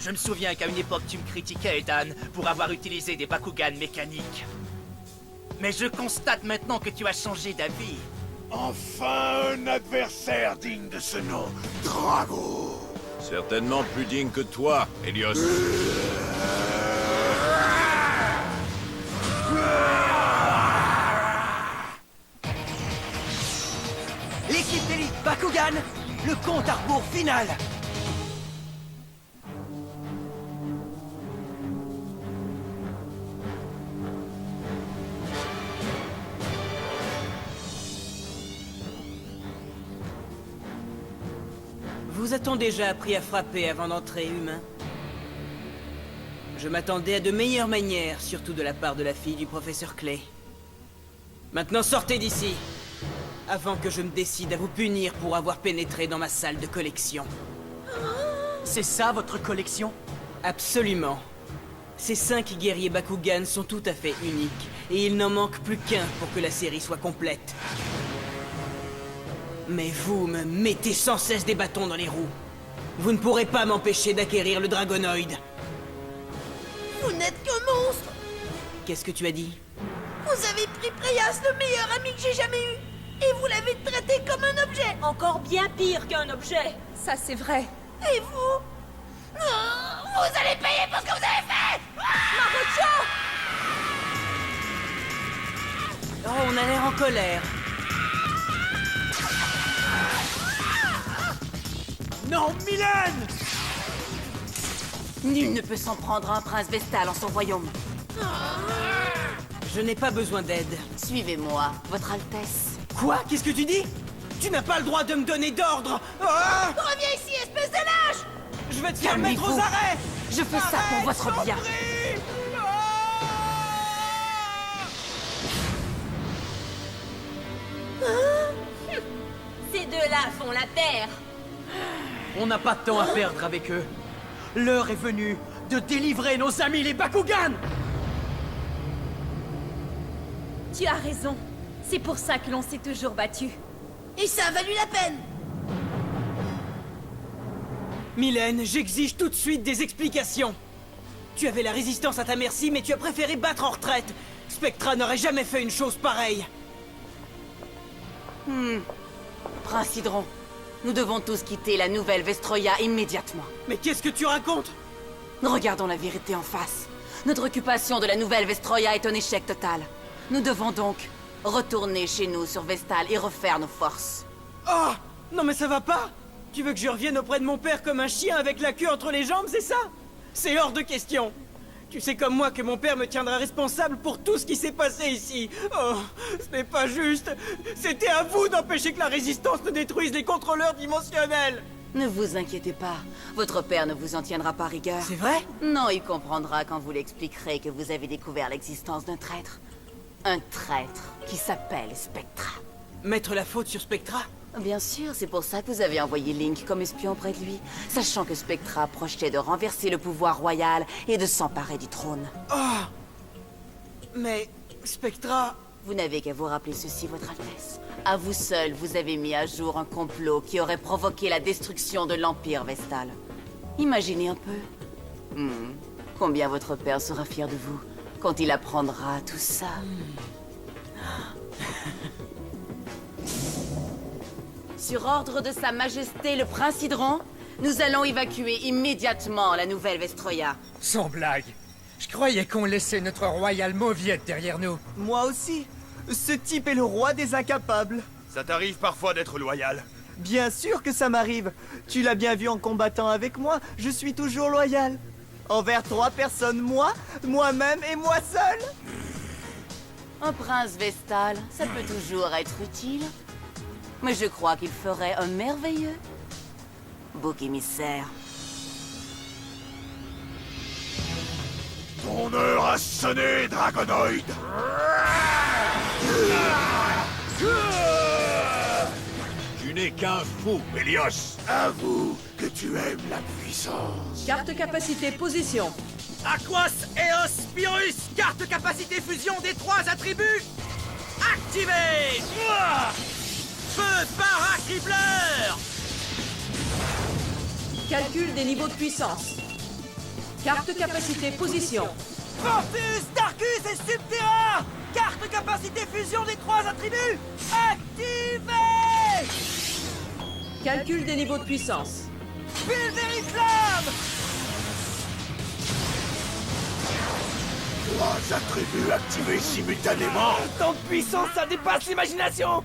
Je me souviens qu'à une époque tu me critiquais, Ethan, pour avoir utilisé des Bakugan mécaniques. Mais je constate maintenant que tu as changé d'avis. Enfin un adversaire digne de ce nom, Drago. Certainement plus digne que toi, Helios. L'équipe d'élite Bakugan, le compte à rebours final. Vous a-t-on déjà appris à frapper avant d'entrer, humain? Je m'attendais à de meilleures manières, surtout de la part de la fille du professeur Clay. Maintenant sortez d'ici, avant que je me décide à vous punir pour avoir pénétré dans ma salle de collection. C'est ça votre collection? Absolument. Ces 5 guerriers Bakugan sont tout à fait uniques, et il n'en manque plus qu'un pour que la série soit complète. Mais vous me mettez sans cesse des bâtons dans les roues. Vous ne pourrez pas m'empêcher d'acquérir le Dragonoid. Vous n'êtes qu'un monstre! Qu'est-ce que tu as dit? Vous avez pris Preyas, le meilleur ami que j'ai jamais eu! Et vous l'avez traité comme un objet! Encore bien pire qu'un objet. Ça, c'est vrai. Et vous? Vous allez payer pour ce que vous avez fait! Marucho! Oh, on a l'air en colère. Non, Mylène! Nul ne peut s'en prendre à un prince Vestal en son royaume. Je n'ai pas besoin d'aide. Suivez-moi, votre Altesse. Quoi? Qu'est-ce que tu dis? Tu n'as pas le droit de me donner d'ordre! Ah! Reviens ici, espèce de lâche! Je vais te faire mettre aux arrêts! Je fais ça pour votre bien. Ces deux-là font la terre. On n'a pas de temps à perdre avec eux. L'heure est venue de délivrer nos amis les Bakugan! Tu as raison. C'est pour ça que l'on s'est toujours battu. Et ça a valu la peine! Mylène, j'exige tout de suite des explications. Tu avais la résistance à ta merci, mais tu as préféré battre en retraite. Spectra n'aurait jamais fait une chose pareille. Prince Hydron, nous devons tous quitter la nouvelle Vestroia immédiatement. Mais qu'est-ce que tu racontes? Regardons la vérité en face. Notre occupation de la nouvelle Vestroia est un échec total. Nous devons donc retourner chez nous sur Vestal et refaire nos forces. Oh! Non mais ça va pas! Tu veux que je revienne auprès de mon père comme un chien avec la queue entre les jambes, c'est ça? C'est hors de question! Tu sais comme moi que mon père me tiendra responsable pour tout ce qui s'est passé ici. Oh, ce n'est pas juste. C'était à vous d'empêcher que la résistance ne détruise les contrôleurs dimensionnels. Ne vous inquiétez pas, votre père ne vous en tiendra pas rigueur. C'est vrai? Non, il comprendra quand vous l'expliquerez que vous avez découvert l'existence d'un traître. Un traître qui s'appelle Spectra. Mettre la faute sur Spectra? Bien sûr, c'est pour ça que vous avez envoyé Link comme espion près de lui, sachant que Spectra projetait de renverser le pouvoir royal et de s'emparer du trône. Oh! Mais Spectra... Vous n'avez qu'à vous rappeler ceci, votre Altesse. À vous seul, vous avez mis à jour un complot qui aurait provoqué la destruction de l'Empire Vestal. Imaginez un peu. Combien votre père sera fier de vous quand il apprendra tout ça. Sur ordre de Sa Majesté le Prince Hydron, nous allons évacuer immédiatement la nouvelle Vestroia. Sans blague. Je croyais qu'on laissait notre royale mauviette derrière nous. Moi aussi. Ce type est le roi des incapables. Ça t'arrive parfois d'être loyal? Bien sûr que ça m'arrive. Tu l'as bien vu en combattant avec moi, je suis toujours loyal. Envers 3 personnes, moi, moi-même et moi seul. Un prince Vestal, ça peut toujours être utile. Mais je crois qu'il ferait un merveilleux bouc émissaire. Ton heure a sonné, Dragonoid! Tu n'es qu'un fou, Helios. Avoue que tu aimes la puissance. Carte capacité position. Aquos Eos Pyrrhus, carte capacité fusion des 3 attributs activée. Feu paracribleur. Calcul des niveaux de puissance. Carte capacité position. Fortus, Darkus et Subterra! Carte capacité fusion des 3 attributs activée! Calcul des niveaux de puissance. Pulvériflamme! 3 attributs activés simultanément. Tant de puissance, ça dépasse l'imagination!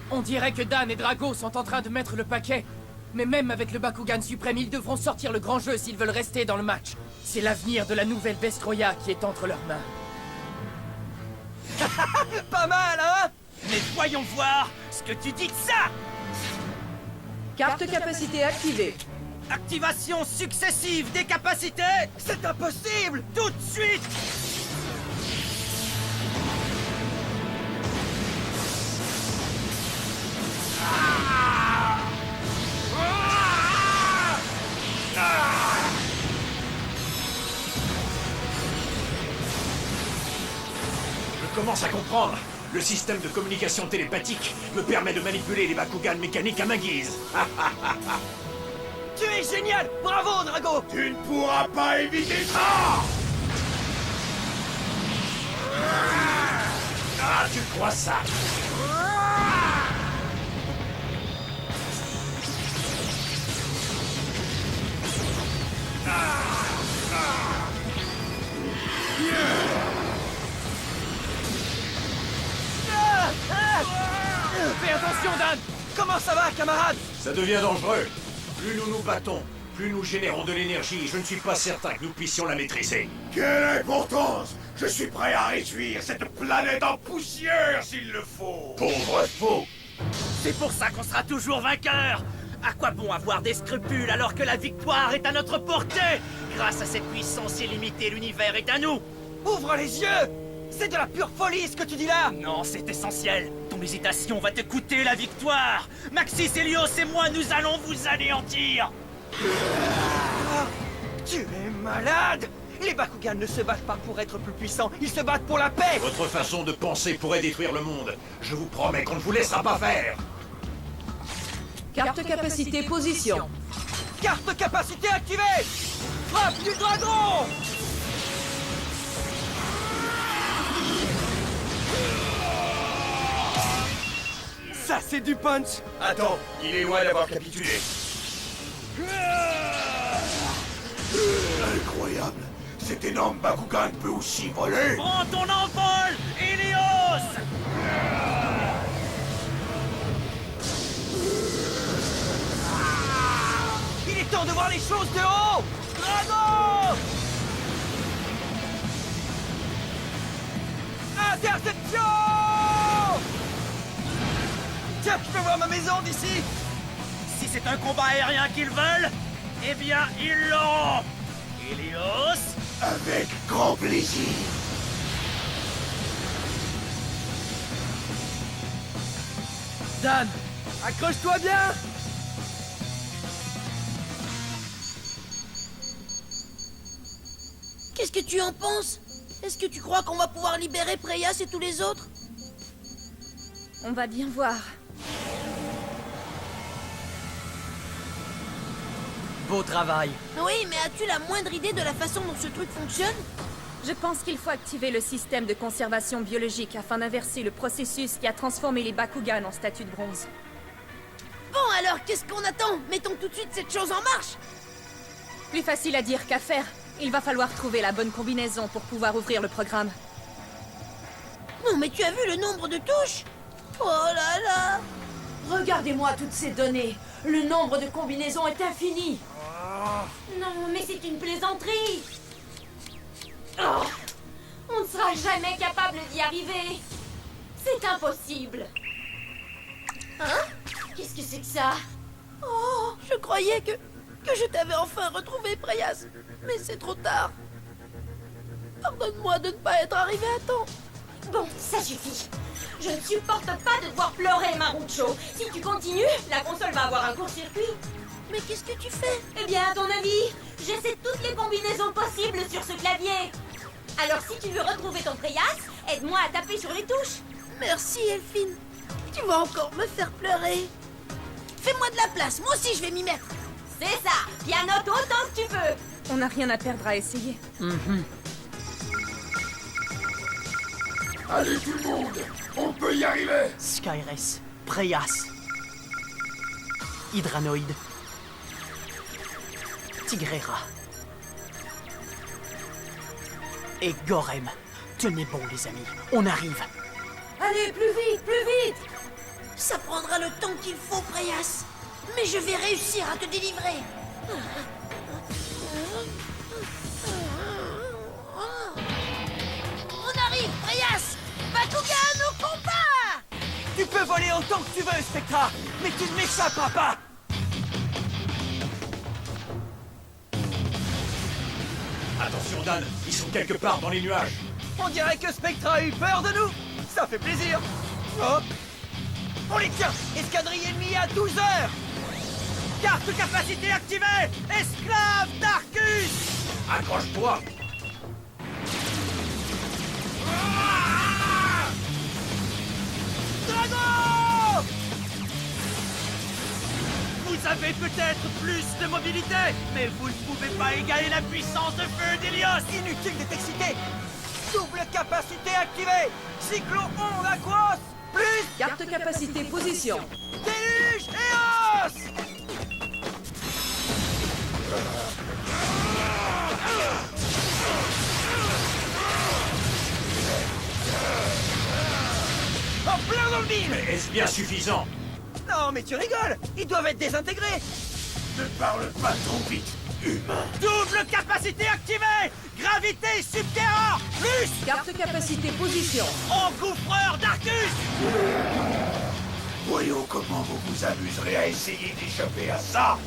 On dirait que Dan et Drago sont en train de mettre le paquet. Mais même avec le Bakugan suprême, ils devront sortir le grand jeu s'ils veulent rester dans le match. C'est l'avenir de la nouvelle Vestroya qui est entre leurs mains. Pas mal, hein? Mais voyons voir ce que tu dis de ça! Carte capacité activée. Activation successive des capacités! C'est impossible! Tout de suite! Je commence à comprendre. Le système de communication télépathique me permet de manipuler les Bakugan mécaniques à ma guise. Tu es génial! Bravo, Drago! Tu ne pourras pas éviter ça. Ah, tu crois ça? Fais attention, Dan! Comment ça va, camarade? Ça devient dangereux. Plus nous nous battons, plus nous générons de l'énergie. Je ne suis pas certain que nous puissions la maîtriser. Quelle importance! Je suis prêt à réduire cette planète en poussière s'il le faut. Pauvre fou! C'est pour ça qu'on sera toujours vainqueur! À quoi bon avoir des scrupules alors que la victoire est à notre portée? Grâce à cette puissance illimitée, l'univers est à nous! Ouvre les yeux! C'est de la pure folie ce que tu dis là! Non, c'est essentiel! Ton hésitation va te coûter la victoire! Maxis, Helios et moi, nous allons vous anéantir! Tu es malade! Les Bakugan ne se battent pas pour être plus puissants, ils se battent pour la paix! Votre façon de penser pourrait détruire le monde. Je vous promets qu'on ne vous laissera pas faire. Carte capacité position. Carte capacité activée! Frappe du dragon! Ça, c'est du punch! Attends, il est loin d'avoir capitulé. Incroyable! Cet énorme Bakugan peut aussi voler! Prends ton envol, Helios! Il est temps de voir les choses de haut! Drago! Interception! Tiens, tu peux voir ma maison d'ici? Si c'est un combat aérien qu'ils veulent, eh bien, ils l'ont! Helios? Avec grand plaisir. Dan, accroche-toi bien! Qu'est-ce que tu en penses? Est-ce que tu crois qu'on va pouvoir libérer Preyas et tous les autres? On va bien voir. Beau travail. Oui, mais as-tu la moindre idée de la façon dont ce truc fonctionne? Je pense qu'il faut activer le système de conservation biologique afin d'inverser le processus qui a transformé les Bakugan en statues de bronze. Bon alors, qu'est-ce qu'on attend? Mettons tout de suite cette chose en marche! Plus facile à dire qu'à faire. Il va falloir trouver la bonne combinaison pour pouvoir ouvrir le programme. Non mais tu as vu le nombre de touches? Oh là là! Regardez-moi toutes ces données. Le nombre de combinaisons est infini. Non, mais c'est une plaisanterie. Oh, on ne sera jamais capable d'y arriver. C'est impossible. Hein? Qu'est-ce que c'est que ça? Oh, je croyais que je t'avais enfin retrouvé, Preyas. Mais c'est trop tard. Pardonne-moi de ne pas être arrivé à temps. Bon, ça suffit. Je ne supporte pas de devoir pleurer, Marucho. Si tu continues, la console va avoir un court-circuit. Mais qu'est-ce que tu fais? Eh bien, à ton avis, je sais toutes les combinaisons possibles sur ce clavier. Alors, si tu veux retrouver ton Preyas, aide-moi à taper sur les touches. Merci, Elphine. Tu vas encore me faire pleurer. Fais-moi de la place, moi aussi je vais m'y mettre. C'est ça, pianote autant que tu peux. On n'a rien à perdre à essayer. Allez tout le monde, on peut y arriver. Skyres, Preyas, Hydranoïde, Tigrera et Gorem. Tenez bon les amis, on arrive. Allez, plus vite, plus vite! Ça prendra le temps qu'il faut, Preyas. Mais je vais réussir à te délivrer. On arrive, Preyas! Bakugan au combat! Tu peux voler autant que tu veux, Spectra, mais tu ne m'échapperas pas. Attention Dan, ils sont quelque part dans les nuages. On dirait que Spectra a eu peur de nous. Ça fait plaisir. Oh, on les tient. Escadrille ennemie à 12 heures. Carte capacité activée. Esclave d'Arcus. Accroche-toi. Drago! Vous avez peut-être plus de mobilité, mais vous ne pouvez pas égaler la puissance de feu d'Hélios. Inutile d'être excité. Double capacité activée. Cyclo-onde Aquos. Plus Carte capacité position. Déluge Eos. En plein dans le bide. Mais est-ce bien suffisant? Non, mais tu rigoles. Ils doivent être désintégrés. Ne parle pas trop vite, humain. Double capacité activée. Gravité subterra. Plus Carte capacité position. engouffreur d'Arcus. Voyons comment vous vous amuserez à essayer d'échapper à ça.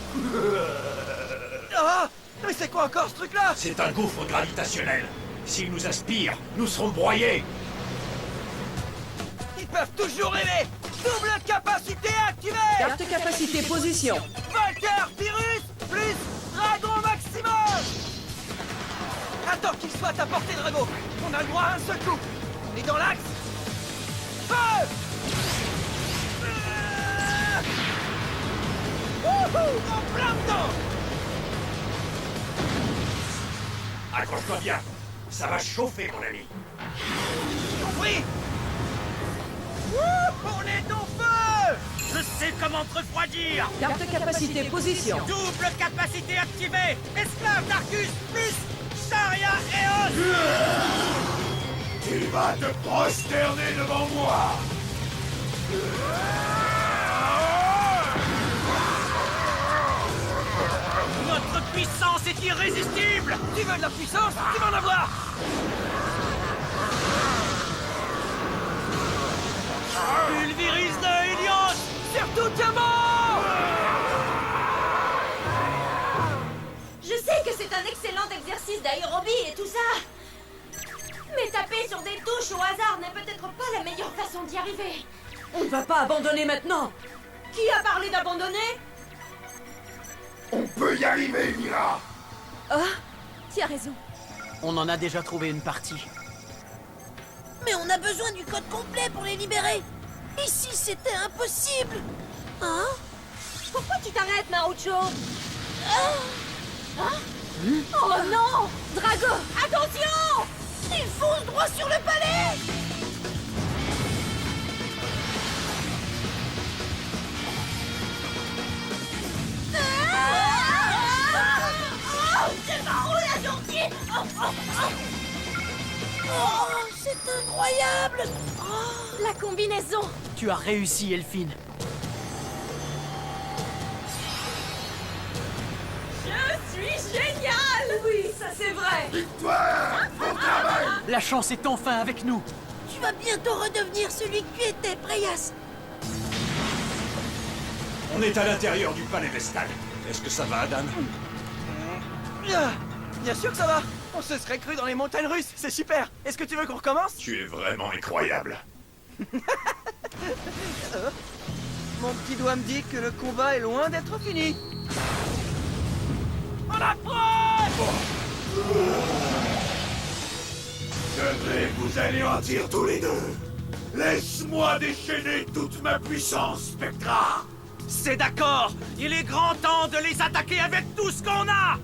Ah, mais c'est quoi encore ce truc-là? C'est un gouffre gravitationnel. S'il nous aspire, nous serons broyés. Ils peuvent toujours rêver. Double capacité activée. Carte capacité position. Volker Pyrrhus plus Dragon Maximum. Attends qu'il soit à portée, Drago. On a le droit à un seul coup. Et dans l'axe. Feu. Wouhou, en plein dedans. Accroche-toi bien. Ça va chauffer, mon ami. Compris. Wouh, on est en feu. Je sais comment te refroidir. Carte capacité position. Double capacité activée. Esclave d'Arcus plus Saria Eos. Tu vas te prosterner devant moi. Notre puissance est irrésistible. Tu veux de la puissance? Tu vas en avoir. Pulvérise de Hélios. Surtout tiens bon. Je sais que c'est un excellent exercice d'aérobie et tout ça. Mais taper sur des touches au hasard n'est peut-être pas la meilleure façon d'y arriver. On ne va pas abandonner maintenant. Qui a parlé d'abandonner? On peut y arriver, Mira. Ah, tu as raison. On en a déjà trouvé une partie. Mais on a besoin du code complet pour les libérer. Ici, c'était impossible. Hein? Pourquoi tu t'arrêtes, Marucho? Oh non! Drago, attention! Il fonce droit sur le palais. C'est marrant la gentille! Oh, c'est incroyable. La combinaison! Tu as réussi, Elphine. Je suis génial! Oui, ça c'est vrai. Victoire. Bon travail. La chance est enfin avec nous. Tu vas bientôt redevenir celui que tu étais, Preyas. On est à l'intérieur du palais Vestal. Est-ce que ça va, Dan? Bien sûr que ça va. On se serait cru dans les montagnes russes. C'est super. Est-ce que tu veux qu'on recommence? Tu es vraiment incroyable. Mon petit doigt me dit que le combat est loin d'être fini. On approche! Je vais vous anéantir tous les deux. Laisse-moi déchaîner toute ma puissance, Spectra. C'est d'accord. Il est grand temps de les attaquer avec tout ce qu'on a.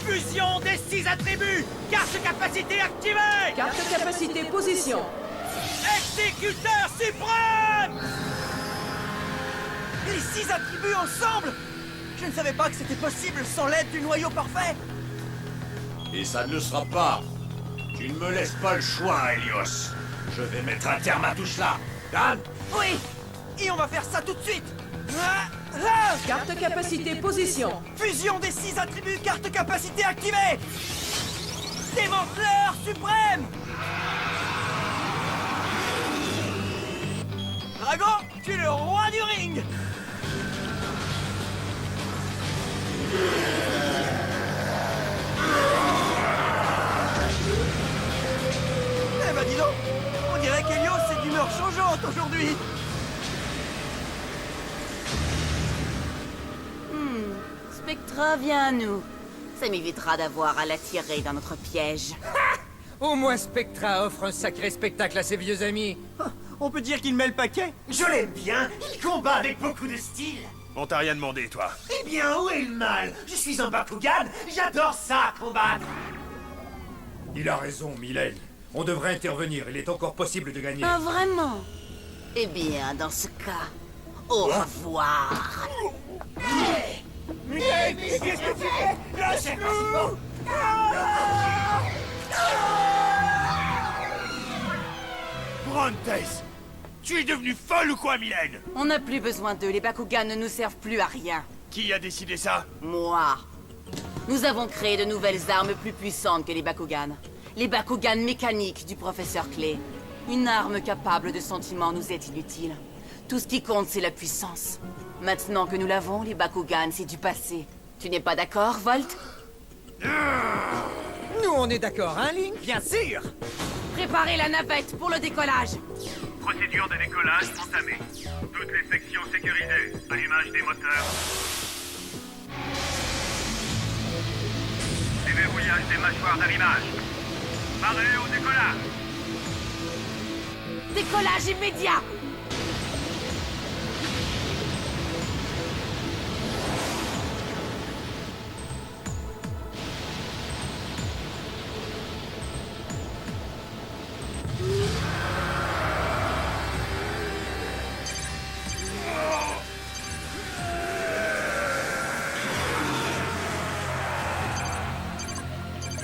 Fusion des 6 attributs. Carte capacité activée. Carte capacité position. Exécuteur suprême. Les 6 attributs ensemble! Je ne savais pas que c'était possible sans l'aide du noyau parfait! Et ça ne le sera pas. Tu ne me laisses pas le choix, Helios. Je vais mettre un terme à tout cela. Dan? Oui! Et on va faire ça tout de suite! Carte capacité position. Fusion des 6 attributs, carte capacité activée! Démanteleur suprême! Dragon, tu es le roi du ring! Eh ben dis donc, on dirait qu'Helios est d'humeur changeante aujourd'hui. Spectra, viens à nous. Ça m'évitera d'avoir à l'attirer dans notre piège. Au moins Spectra offre un sacré spectacle à ses vieux amis. On peut dire qu'il met le paquet. Je l'aime bien. Il combat avec beaucoup de style. On t'a rien demandé, toi. Eh bien, où est le mal? Je suis un Bakugan. J'adore ça, combattre. Il a raison, Mylène. On devrait intervenir. Il est encore possible de gagner. Ah, vraiment? Eh bien, dans ce cas, au revoir. Mais qu'est-ce que tu fais? Lâchez-nous! Brontes, tu es devenu folle ou quoi, Mylène? On n'a plus besoin d'eux. Les Bakugan ne nous servent plus à rien. Qui a décidé ça? Moi. Nous avons créé de nouvelles armes plus puissantes que les Bakugan. Les Bakugan mécaniques du professeur Clay. Une arme capable de sentiment nous est inutile. Tout ce qui compte, c'est la puissance. Maintenant que nous l'avons, les Bakugan, c'est du passé. Tu n'es pas d'accord, Volt? Nous, on est d'accord, hein, Link? Bien sûr! Préparez la navette pour le décollage. Procédure de décollage entamée. Toutes les sections sécurisées. Allumage des moteurs. Déverrouillage des mâchoires d'allumage. Paré au décollage. Décollage immédiat.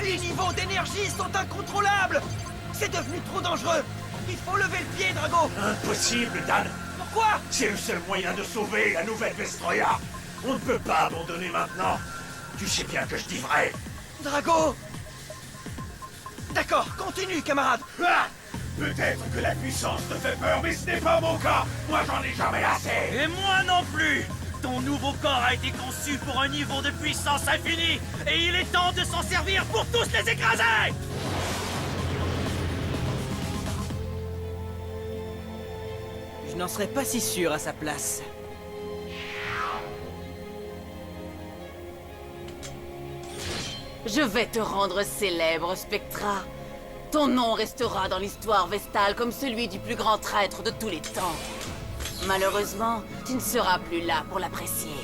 Les niveaux d'énergie sont incontrôlables! C'est devenu trop dangereux! Il faut lever le pied, Drago! Impossible, Dan! Pourquoi? C'est le seul moyen de sauver la nouvelle Vestroya! On ne peut pas abandonner maintenant! Tu sais bien que je dis vrai! Drago! D'accord, continue, camarade! Ah! Peut-être que la puissance te fait peur, mais ce n'est pas mon cas! Moi, j'en ai jamais assez! Et moi non plus. Ton nouveau corps a été conçu pour un niveau de puissance infini, et il est temps de s'en servir pour tous les écraser! Je n'en serais pas si sûr à sa place. Je vais te rendre célèbre, Spectra. Ton nom restera dans l'histoire vestale comme celui du plus grand traître de tous les temps. Malheureusement, tu ne seras plus là pour l'apprécier.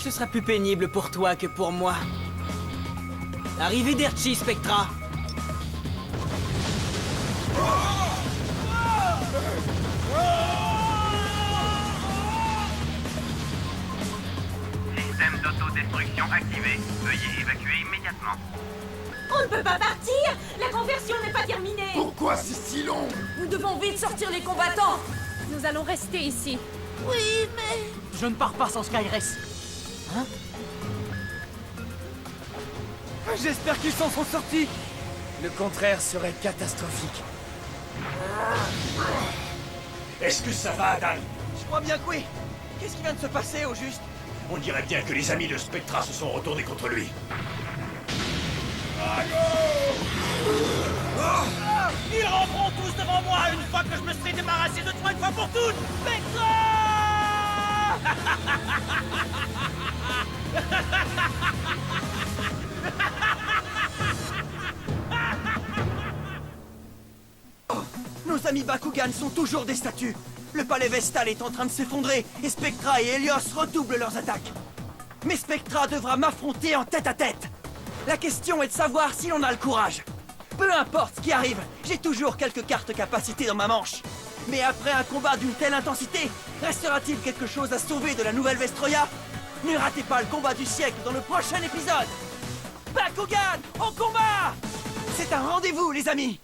Ce sera plus pénible pour toi que pour moi. Arrivederci, Spectra. Système d'autodestruction activé. Veuillez évacuer immédiatement. On ne peut pas partir! La conversion n'est pas terminée! Pourquoi c'est si long? Nous devons vite sortir les combattants. Nous allons rester ici. Oui, mais... Je ne pars pas sans Skyres. Hein? J'espère qu'ils s'en sont sortis. Le contraire serait catastrophique. Est-ce que ça va, Dan? Je crois bien que oui. Qu'est-ce qui vient de se passer, au juste? On dirait bien que les amis de Spectra se sont retournés contre lui. Ils ramperont tous devant moi une fois que je me serai débarrassé de toi une fois pour toutes! Spectra! Nos amis Bakugan sont toujours des statues. Le palais Vestal est en train de s'effondrer et Spectra et Helios redoublent leurs attaques. Mais Spectra devra m'affronter en tête-à-tête. La question est de savoir si l'on a le courage. Peu importe ce qui arrive, j'ai toujours quelques cartes capacité dans ma manche. Mais après un combat d'une telle intensité, restera-t-il quelque chose à sauver de la nouvelle Vestroia? Ne ratez pas le combat du siècle dans le prochain épisode. Bakugan, en combat! C'est un rendez-vous, les amis!